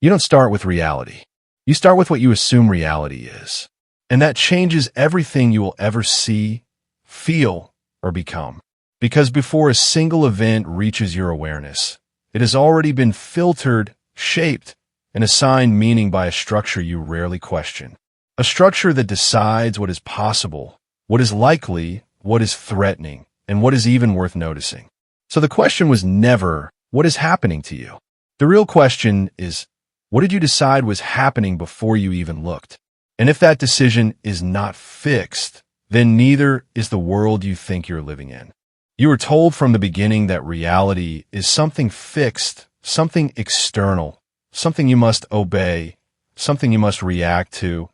You don't start with reality. You start with what you assume reality is. And that changes everything you will ever see, feel, or become. Because before a single event reaches your awareness, it has already been filtered, shaped, and assigned meaning by a structure you rarely question. A structure that decides what is possible, what is likely, what is threatening, and what is even worth noticing. So the question was never, what is happening to you? The real question is, what did you decide was happening before you even looked? And if that decision is not fixed, then neither is the world you think you're living in. You were told from the beginning that reality is something fixed, something external, something you must obey, something you must react to,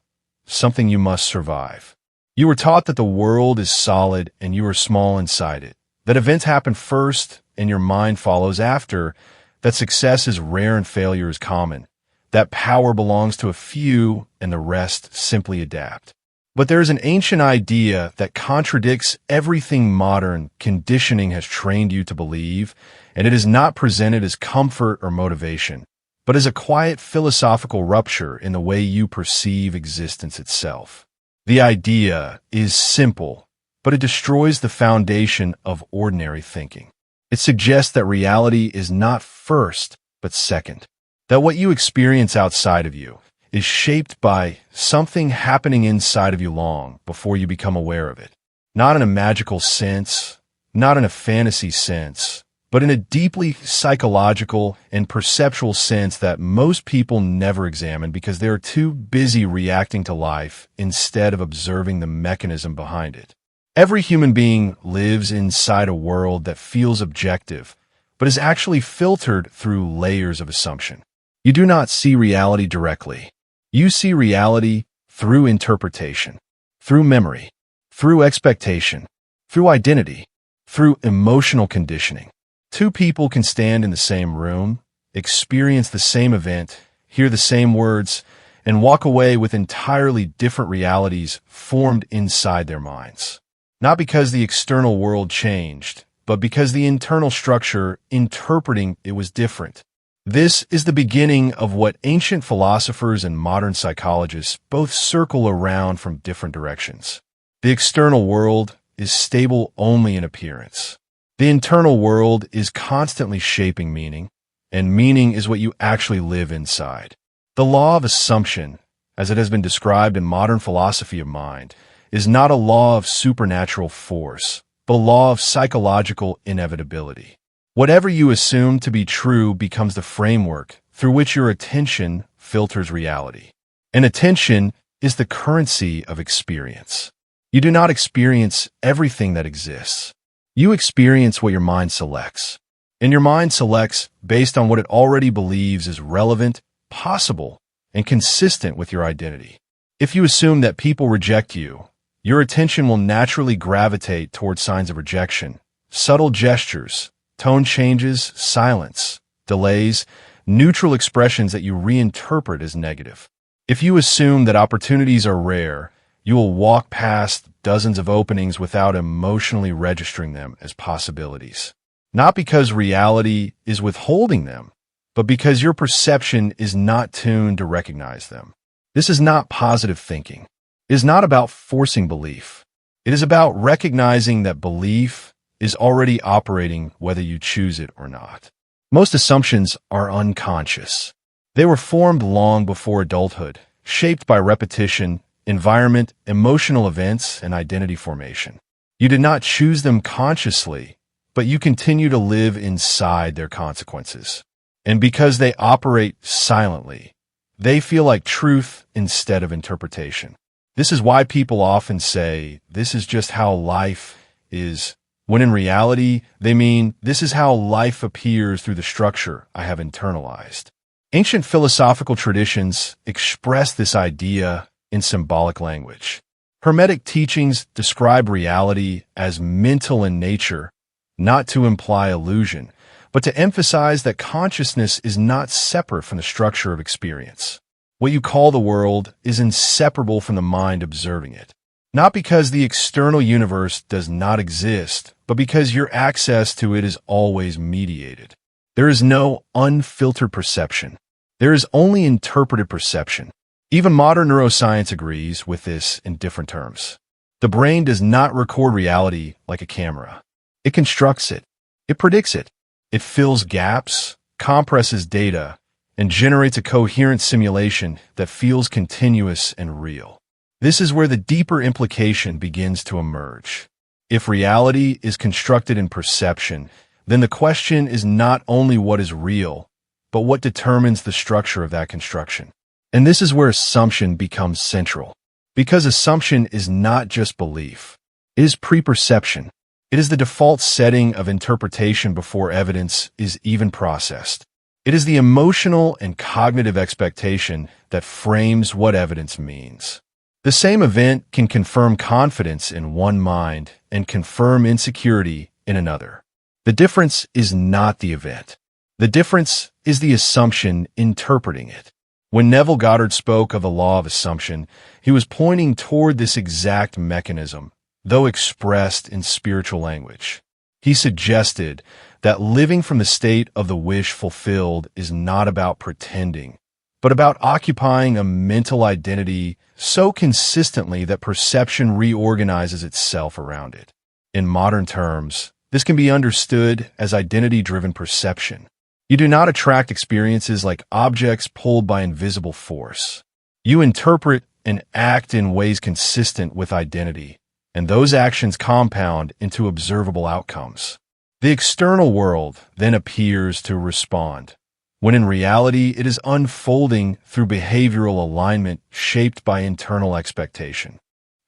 something you must survive. You were taught that the world is solid and you are small inside it, that events happen first and your mind follows after, that success is rare and failure is common, that power belongs to a few and the rest simply adapt. But there is an ancient idea that contradicts everything modern conditioning has trained you to believe, and it is not presented as comfort or motivation, but as a quiet philosophical rupture in the way you perceive existence itself. The idea is simple, but it destroys the foundation of ordinary thinking. It suggests that reality is not first, but second. That what you experience outside of you is shaped by something happening inside of you long before you become aware of it. Not in a magical sense, not in a fantasy sense, but in a deeply psychological and perceptual sense that most people never examine because they are too busy reacting to life instead of observing the mechanism behind it. Every human being lives inside a world that feels objective, but is actually filtered through layers of assumption. You do not see reality directly. You see reality through interpretation, through memory, through expectation, through identity, through emotional conditioning. Two people can stand in the same room, experience the same event, hear the same words, and walk away with entirely different realities formed inside their minds. Not because the external world changed, but because the internal structure interpreting it was different. This is the beginning of what ancient philosophers and modern psychologists both circle around from different directions. The external world is stable only in appearance. The internal world is constantly shaping meaning, and meaning is what you actually live inside. The law of assumption, as it has been described in modern philosophy of mind, is not a law of supernatural force, but a law of psychological inevitability. Whatever you assume to be true becomes the framework through which your attention filters reality. And attention is the currency of experience. You do not experience everything that exists. You experience what your mind selects. And your mind selects based on what it already believes is relevant, possible, and consistent with your identity. If you assume that people reject you, your attention will naturally gravitate towards signs of rejection, subtle gestures, tone changes, silence, delays, neutral expressions that you reinterpret as negative. If you assume that opportunities are rare, you will walk past dozens of openings without emotionally registering them as possibilities. Not because reality is withholding them, but because your perception is not tuned to recognize them. This is not positive thinking. It is not about forcing belief. It is about recognizing that belief is already operating whether you choose it or not. Most assumptions are unconscious. They were formed long before adulthood, shaped by repetition, environment, emotional events, and identity formation. You did not choose them consciously, but you continue to live inside their consequences. And because they operate silently, they feel like truth instead of interpretation. This is why people often say, this is just how life is, when in reality, they mean, this is how life appears through the structure I have internalized. Ancient philosophical traditions express this idea in symbolic language. Hermetic teachings describe reality as mental in nature, not to imply illusion, but to emphasize that consciousness is not separate from the structure of experience. What you call the world is inseparable from the mind observing it. Not because the external universe does not exist, but because your access to it is always mediated. There is no unfiltered perception. There is only interpreted perception. Even modern neuroscience agrees with this in different terms. The brain does not record reality like a camera. It constructs it. It predicts it. It fills gaps, compresses data, and generates a coherent simulation that feels continuous and real. This is where the deeper implication begins to emerge. If reality is constructed in perception, then the question is not only what is real, but what determines the structure of that construction. And this is where assumption becomes central. Because assumption is not just belief. It is preperception. It is the default setting of interpretation before evidence is even processed. It is the emotional and cognitive expectation that frames what evidence means. The same event can confirm confidence in one mind and confirm insecurity in another. The difference is not the event. The difference is the assumption interpreting it. When Neville Goddard spoke of the law of assumption, he was pointing toward this exact mechanism, though expressed in spiritual language. He suggested that living from the state of the wish fulfilled is not about pretending, but about occupying a mental identity so consistently that perception reorganizes itself around it. In modern terms, this can be understood as identity-driven perception. You do not attract experiences like objects pulled by invisible force. You interpret and act in ways consistent with identity, and those actions compound into observable outcomes. The external world then appears to respond, when in reality it is unfolding through behavioral alignment shaped by internal expectation.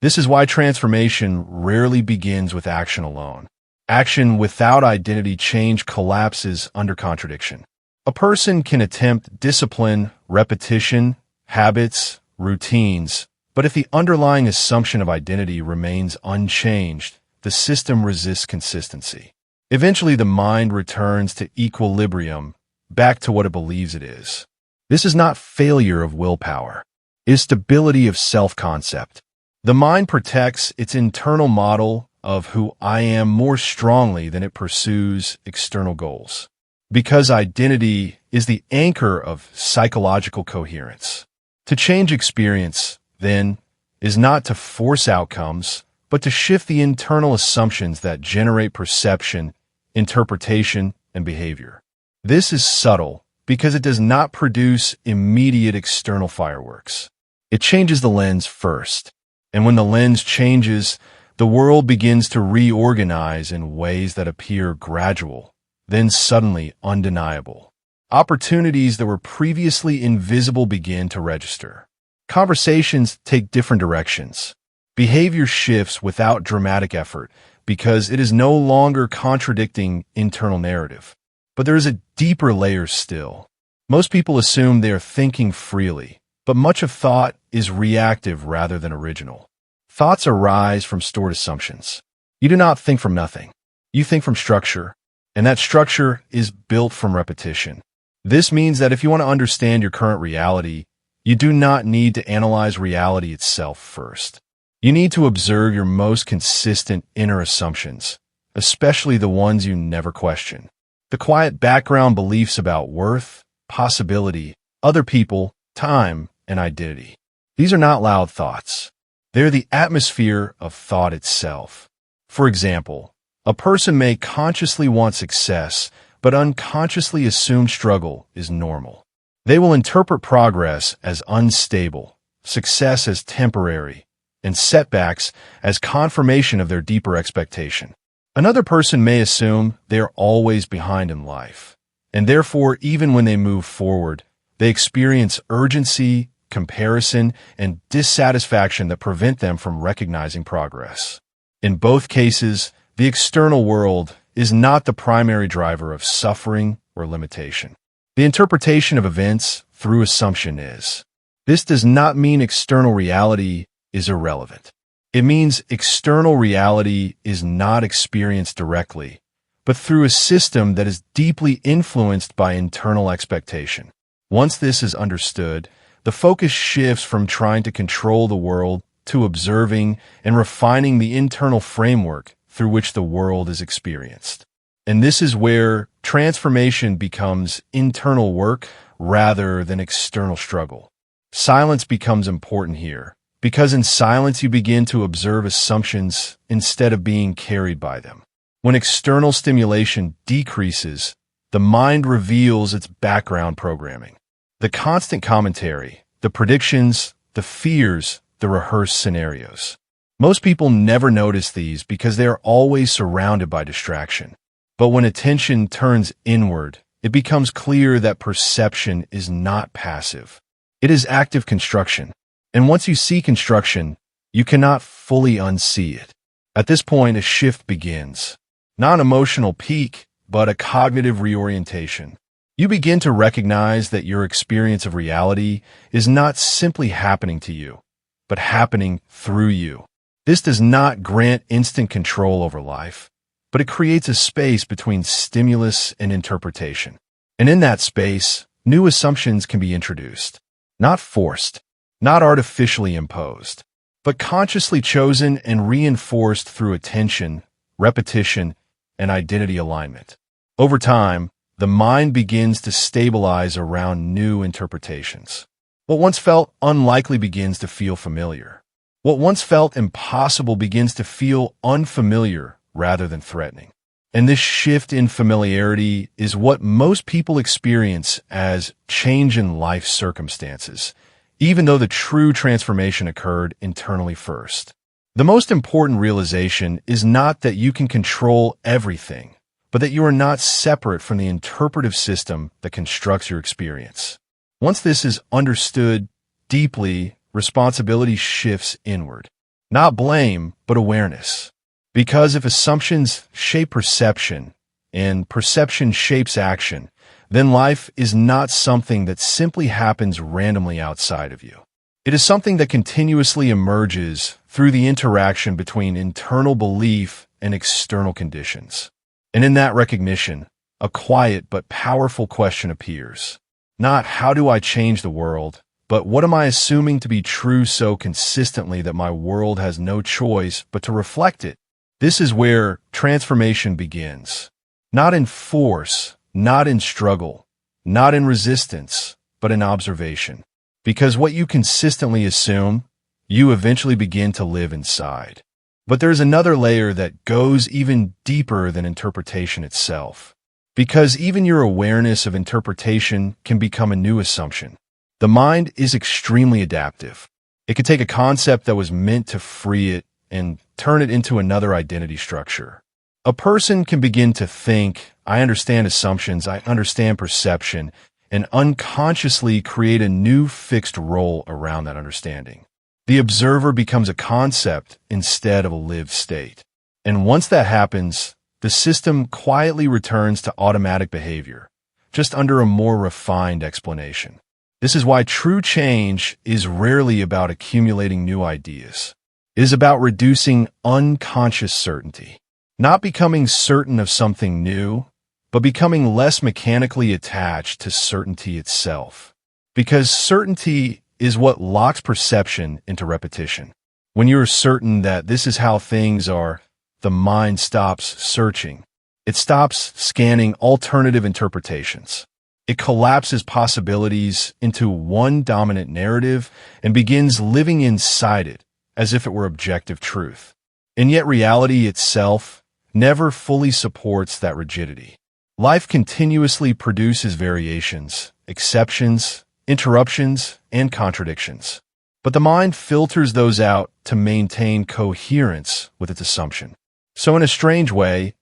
This is why transformation rarely begins with action alone. Action without identity change collapses under contradiction. A person can attempt discipline, repetition, habits, routines, but if the underlying assumption of identity remains unchanged, the system resists consistency. Eventually, the mind returns to equilibrium, back to what it believes it is. This is not failure of willpower. It is stability of self-concept. The mind protects its internal model of who I am more strongly than it pursues external goals. Because identity is the anchor of psychological coherence. To change experience, then, is not to force outcomes, but to shift the internal assumptions that generate perception, interpretation, and behavior. This is subtle because it does not produce immediate external fireworks. It changes the lens first, and when the lens changes, the world begins to reorganize in ways that appear gradual, then suddenly undeniable. Opportunities that were previously invisible begin to register. Conversations take different directions. Behavior shifts without dramatic effort because it is no longer contradicting internal narrative. But there is a deeper layer still. Most people assume they are thinking freely, but much of thought is reactive rather than original. Thoughts arise from stored assumptions. You do not think from nothing. You think from structure, and that structure is built from repetition. This means that if you want to understand your current reality, you do not need to analyze reality itself first. You need to observe your most consistent inner assumptions, especially the ones you never question. The quiet background beliefs about worth, possibility, other people, time, and identity. These are not loud thoughts. They're the atmosphere of thought itself. For example, a person may consciously want success, but unconsciously assume struggle is normal. They will interpret progress as unstable, success as temporary, and setbacks as confirmation of their deeper expectation. Another person may assume they are always behind in life, and therefore, even when they move forward, they experience urgency, comparison, and dissatisfaction that prevent them from recognizing progress. In both cases, the external world is not the primary driver of suffering or limitation. The interpretation of events through assumption is. This does not mean external reality is irrelevant. It means external reality is not experienced directly, but through a system that is deeply influenced by internal expectation. Once this is understood, the focus shifts from trying to control the world to observing and refining the internal framework through which the world is experienced. And this is where transformation becomes internal work rather than external struggle. Silence becomes important here, because in silence you begin to observe assumptions instead of being carried by them. When external stimulation decreases, the mind reveals its background programming. The constant commentary, the predictions, the fears, the rehearsed scenarios. Most people never notice these because they are always surrounded by distraction. But when attention turns inward, it becomes clear that perception is not passive. It is active construction. And once you see construction, you cannot fully unsee it. At this point, a shift begins. Not an emotional peak, but a cognitive reorientation. You begin to recognize that your experience of reality is not simply happening to you, but happening through you. This does not grant instant control over life, but it creates a space between stimulus and interpretation. And in that space, new assumptions can be introduced. Not forced, not artificially imposed, but consciously chosen and reinforced through attention, repetition, and identity alignment. Over time, the mind begins to stabilize around new interpretations. What once felt unlikely begins to feel familiar. What once felt impossible begins to feel unfamiliar rather than threatening. And this shift in familiarity is what most people experience as change in life circumstances, even though the true transformation occurred internally first. The most important realization is not that you can control everything, but that you are not separate from the interpretive system that constructs your experience. Once this is understood deeply, responsibility shifts inward. Not blame, but awareness. Because if assumptions shape perception, and perception shapes action, then life is not something that simply happens randomly outside of you. It is something that continuously emerges through the interaction between internal belief and external conditions. And in that recognition, a quiet but powerful question appears. Not how do I change the world, but what am I assuming to be true so consistently that my world has no choice but to reflect it? This is where transformation begins. Not in force, not in struggle, not in resistance, but in observation. Because what you consistently assume, you eventually begin to live inside. But there's another layer that goes even deeper than interpretation itself. Because even your awareness of interpretation can become a new assumption. The mind is extremely adaptive. It can take a concept that was meant to free it and turn it into another identity structure. A person can begin to think, I understand assumptions, I understand perception, and unconsciously create a new fixed role around that understanding. The observer becomes a concept instead of a lived state. And once that happens, the system quietly returns to automatic behavior, just under a more refined explanation. This is why true change is rarely about accumulating new ideas. It is about reducing unconscious certainty. Not becoming certain of something new, but becoming less mechanically attached to certainty itself. Because certainty is what locks perception into repetition. When you are certain that this is how things are, the mind stops searching. It stops scanning alternative interpretations. It collapses possibilities into one dominant narrative and begins living inside it as if it were objective truth. And yet reality itself never fully supports that rigidity. Life continuously produces variations, exceptions, interruptions, and contradictions. But the mind filters those out to maintain coherence with its assumption. So in a strange way,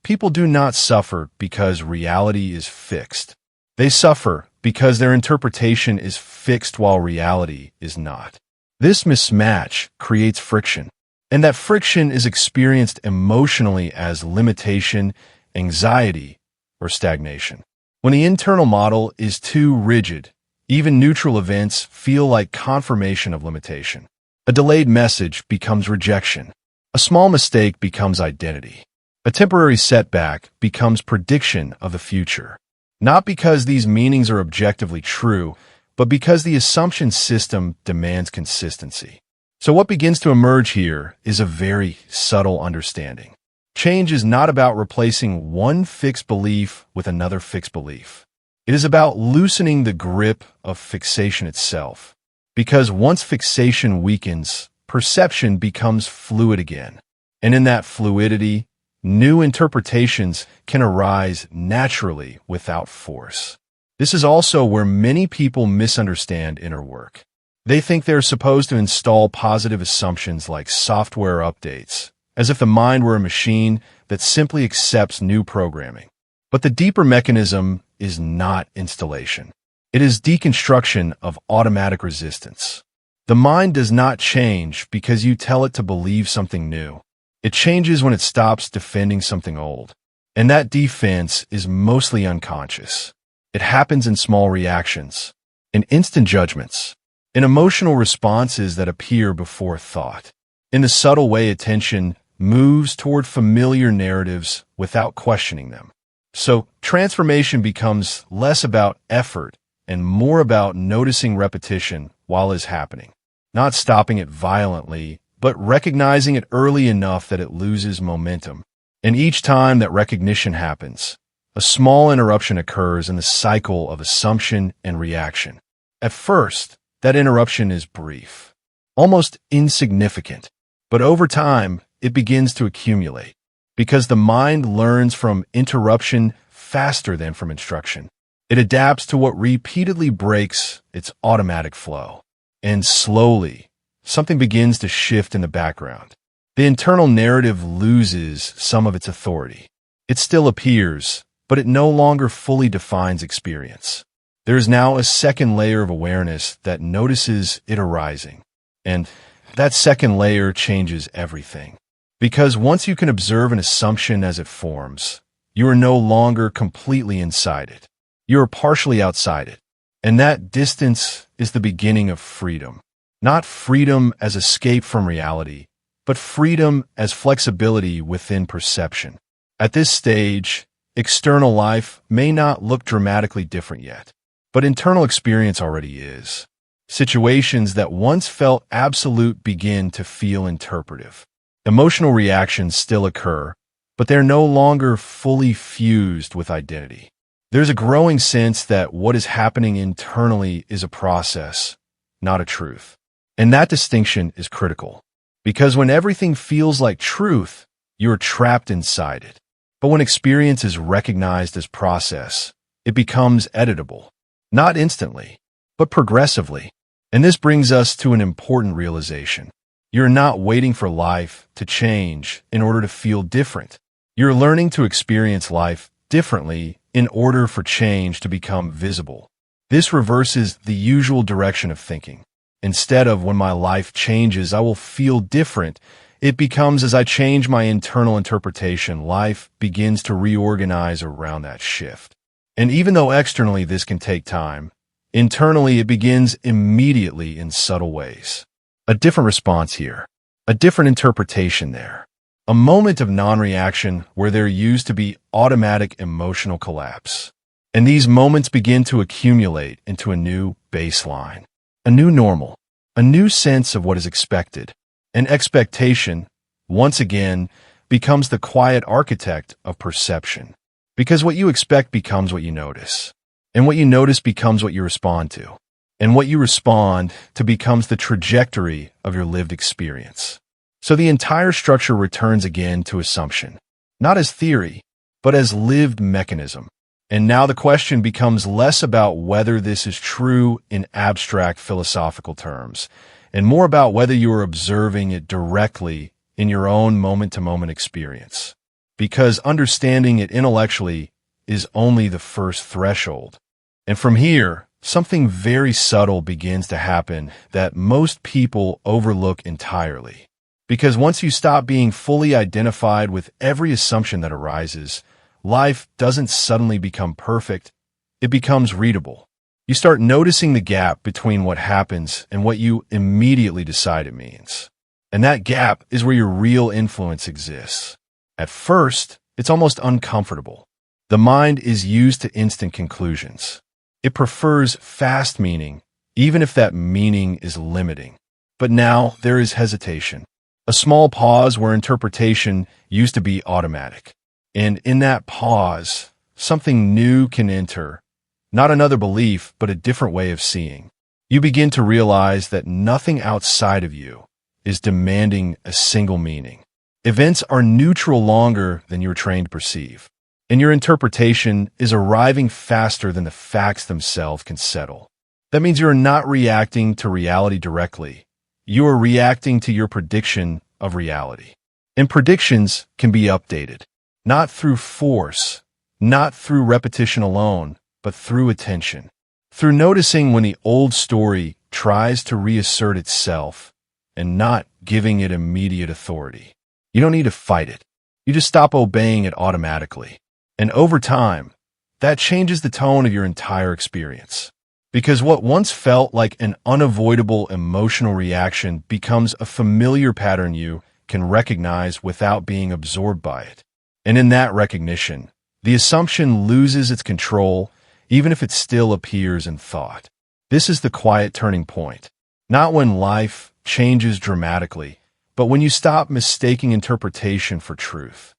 people do not suffer because reality is fixed. They suffer because their interpretation is fixed while reality is not. This mismatch creates friction, and that friction is experienced emotionally as limitation, anxiety, or stagnation. When the internal model is too rigid, even neutral events feel like confirmation of limitation. A delayed message becomes rejection. A small mistake becomes identity. A temporary setback becomes prediction of the future. Not because these meanings are objectively true, but because the assumption system demands consistency. So what begins to emerge here is a very subtle understanding. Change is not about replacing one fixed belief with another fixed belief. It is about loosening the grip of fixation itself. Because once fixation weakens, perception becomes fluid again. And in that fluidity, new interpretations can arise naturally without force. This is also where many people misunderstand inner work. They think they're supposed to install positive assumptions like software updates, as if the mind were a machine that simply accepts new programming. But the deeper mechanism is not installation. It is deconstruction of automatic resistance. The mind does not change because you tell it to believe something new. It changes when it stops defending something old. And that defense is mostly unconscious. It happens in small reactions, in instant judgments, in emotional responses that appear before thought. In the subtle way attention moves toward familiar narratives without questioning them. So, transformation becomes less about effort and more about noticing repetition while it's happening. Not stopping it violently, but recognizing it early enough that it loses momentum. And each time that recognition happens, a small interruption occurs in the cycle of assumption and reaction. At first, that interruption is brief, almost insignificant, but over time, it begins to accumulate, because the mind learns from interruption faster than from instruction. It adapts to what repeatedly breaks its automatic flow. And slowly, something begins to shift in the background. The internal narrative loses some of its authority. It still appears, but it no longer fully defines experience. There is now a second layer of awareness that notices it arising. And that second layer changes everything. Because once you can observe an assumption as it forms, you are no longer completely inside it. You are partially outside it. And that distance is the beginning of freedom. Not freedom as escape from reality, but freedom as flexibility within perception. At this stage, external life may not look dramatically different yet, but internal experience already is. Situations that once felt absolute begin to feel interpretive. Emotional reactions still occur, but they're no longer fully fused with identity. There's a growing sense that what is happening internally is a process, not a truth. And that distinction is critical, because when everything feels like truth, you're trapped inside it. But when experience is recognized as process, it becomes editable, not instantly, but progressively. And this brings us to an important realization. You're not waiting for life to change in order to feel different. You're learning to experience life differently in order for change to become visible. This reverses the usual direction of thinking. Instead of when my life changes, I will feel different, it becomes as I change my internal interpretation, life begins to reorganize around that shift. And even though externally this can take time, internally it begins immediately in subtle ways. A different response here, a different interpretation there. A moment of non-reaction where there used to be automatic emotional collapse. And these moments begin to accumulate into a new baseline, a new normal, a new sense of what is expected. And expectation, once again, becomes the quiet architect of perception. Because what you expect becomes what you notice. And what you notice becomes what you respond to. And what you respond to becomes the trajectory of your lived experience. So the entire structure returns again to assumption, not as theory, but as lived mechanism. And now the question becomes less about whether this is true in abstract philosophical terms, and more about whether you are observing it directly in your own moment-to-moment experience. Because understanding it intellectually is only the first threshold. And from here, something very subtle begins to happen that most people overlook entirely. Because once you stop being fully identified with every assumption that arises, life doesn't suddenly become perfect, it becomes readable. You start noticing the gap between what happens and what you immediately decide it means. And that gap is where your real influence exists. At first, it's almost uncomfortable. The mind is used to instant conclusions. It prefers fast meaning, even if that meaning is limiting. But now there is hesitation. A small pause where interpretation used to be automatic. And in that pause, something new can enter, Not another belief, but a different way of seeing. You begin to realize that nothing outside of you is demanding a single meaning. Events are neutral longer than you're trained to perceive, and your interpretation is arriving faster than the facts themselves can settle. That means you're not reacting to reality directly. You are reacting to your prediction of reality. And predictions can be updated, not through force, not through repetition alone, but through attention. Through noticing when the old story tries to reassert itself and not giving it immediate authority. You don't need to fight it. You just stop obeying it automatically. And over time, that changes the tone of your entire experience. Because what once felt like an unavoidable emotional reaction becomes a familiar pattern you can recognize without being absorbed by it. And in that recognition, the assumption loses its control, even if it still appears in thought. This is the quiet turning point. Not when life changes dramatically, but when you stop mistaking interpretation for truth.